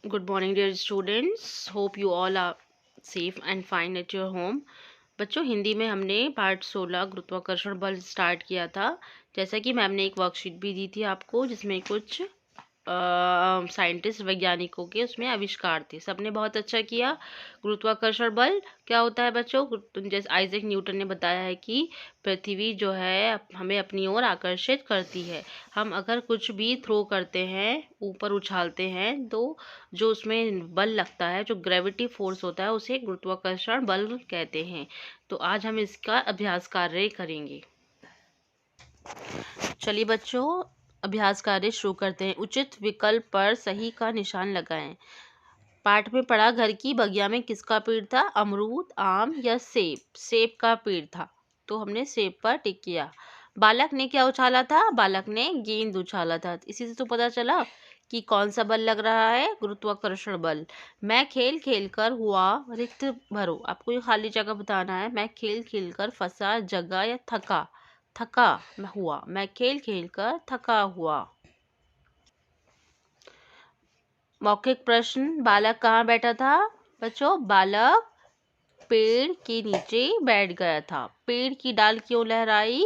Good morning, dear students. Hope you all are safe and fine at your home. बच्चों, हिंदी में हमने part 16 गुरुत्वाकर्षण बल स्टार्ट किया था। जैसा कि मैम ने एक वर्कशीट भी दी थी आपको, जिसमें कुछ साइंटिस्ट वैज्ञानिकों के उसमें आविष्कार थे। सबने बहुत अच्छा किया। गुरुत्वाकर्षण बल क्या होता है बच्चों? जैसे आइजैक न्यूटन ने बताया है कि पृथ्वी जो है हमें अपनी ओर आकर्षित करती है। हम अगर कुछ भी थ्रो करते हैं, ऊपर उछालते हैं, तो जो उसमें बल लगता है, जो ग्रेविटी फोर्स होता है, उसे गुरुत्वाकर्षण बल कहते हैं। तो आज हम इसका अभ्यास कार्य करेंगे। चलिए बच्चों, अभ्यास कार्य शुरू करते हैं। उचित विकल्प पर सही का निशान लगाएं। पाठ में पढ़ा, घर की बगिया में किसका पेड़ था? अमरूद, आम या सेब? सेब का पेड़ था, तो हमने सेब पर टिक किया। बालक ने क्या उछाला था? बालक ने गेंद उछाला था। इसी से तो पता चला कि कौन सा बल लग रहा है, गुरुत्वाकर्षण बल। मैं खेल खेल कर हुआ रिक्त भरो। आपको ये खाली जगह बताना है। मैं खेल खेल कर फंसा जगा या थका? थका हुआ। मैं खेल खेल कर थका हुआ। मौखिक प्रश्न, बालक कहाँ बैठा था? बच्चों, बालक पेड़ के नीचे बैठ गया था। पेड़ की डाल क्यों लहराई?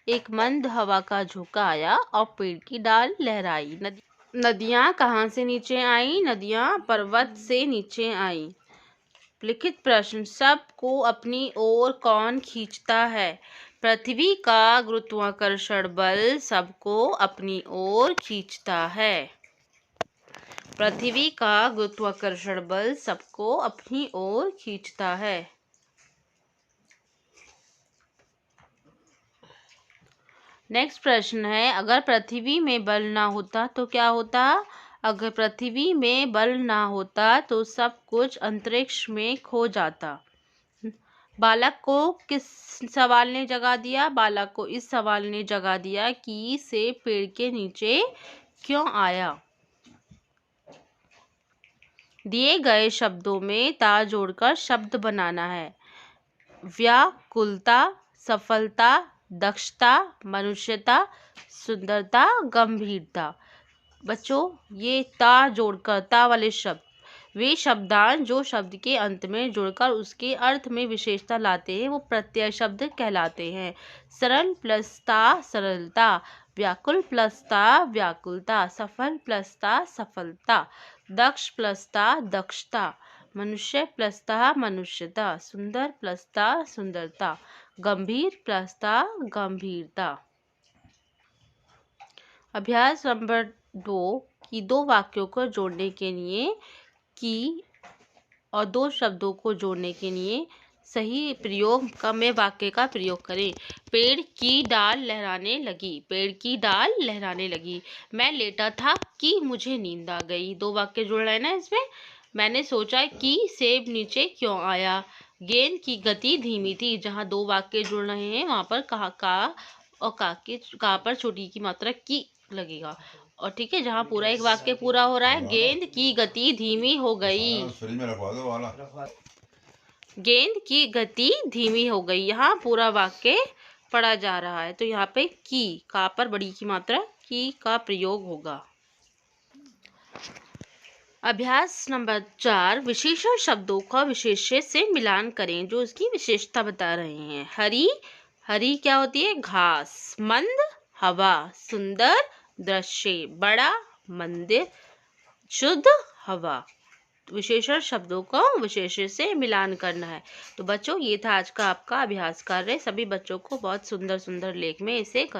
एक मंद हवा का झोंका आया और पेड़ की डाल लहराई। नदियाँ कहाँ से नीचे आई? नदियाँ पर्वत से नीचे आई। लिखित प्रश्न, सबको अपनी ओर कौन खींचता है? पृथ्वी का गुरुत्वाकर्षण बल सबको अपनी ओर खींचता है। पृथ्वी का गुरुत्वाकर्षण बल सबको अपनी ओर खींचता है। नेक्स्ट प्रश्न है, अगर पृथ्वी में बल ना होता तो क्या होता? अगर पृथ्वी में बल ना होता तो सब कुछ अंतरिक्ष में खो जाता। बालक को किस सवाल ने जगा दिया? बालक को इस सवाल ने जगा दिया कि सेब पेड़ के नीचे क्यों आया। दिए गए शब्दों में ता जोड़कर शब्द बनाना है। व्याकुलता, सफलता, दक्षता, मनुष्यता, सुंदरता, गंभीरता। बच्चों, ये ता जोड़कर, ता वाले शब्द, वे शब्दांश जो शब्द के अंत में जुड़कर उसके अर्थ में विशेषता लाते हैं, वो प्रत्यय शब्द कहलाते हैं। सरल प्लस ता सरलता, व्याकुल प्लस ता व्याकुलता, सफल प्लस ता सफलता, दक्ष प्लस ता दक्षता, मनुष्य प्लस ता मनुष्यता, सुंदर प्लस ता सुंदरता, गंभीर प्लस ता गंभीरता। अभ्यास नंबर 2 की दो वाक्यों को जोड़ने के लिए की और दो शब्दों को जोड़ने के लिए सही प्रयोग में वाक्य का प्रयोग करें। पेड़ की डाल लहराने लगी। पेड़ की डाल लहराने लगी। मैं लेटा था कि मुझे नींद आ गई। दो वाक्य जोड़ रहे हैं ना इसमें। मैंने सोचा कि सेब नीचे क्यों आया। गेंद की गति धीमी थी। जहाँ दो वाक्य जुड़ रहे हैं वहाँ पर कहा का और का पर छोटी की मात्रा की लगेगा। और ठीक है, जहाँ पूरा एक वाक्य पूरा हो रहा है, गेंद की गति धीमी हो गई। गेंद की गति धीमी हो गई। यहाँ पूरा वाक्य पढ़ा जा रहा है, तो यहाँ पे की का पर बड़ी की मात्रा की का प्रयोग होगा। अभ्यास नंबर 4, विशेषण शब्दों का विशेष्य से मिलान करें जो इसकी विशेषता बता रहे हैं। हरी, हरी क्या होती है? घास। मंद, हवा। सुंदर, दृश्य। बड़ा, मंदिर। शुद्ध, हवा। विशेषण शब्दों को विशेष्य से मिलान करना है। तो बच्चों, ये था आज का आपका अभ्यास कार्य। सभी बच्चों को बहुत सुंदर सुंदर लेख में इसे कर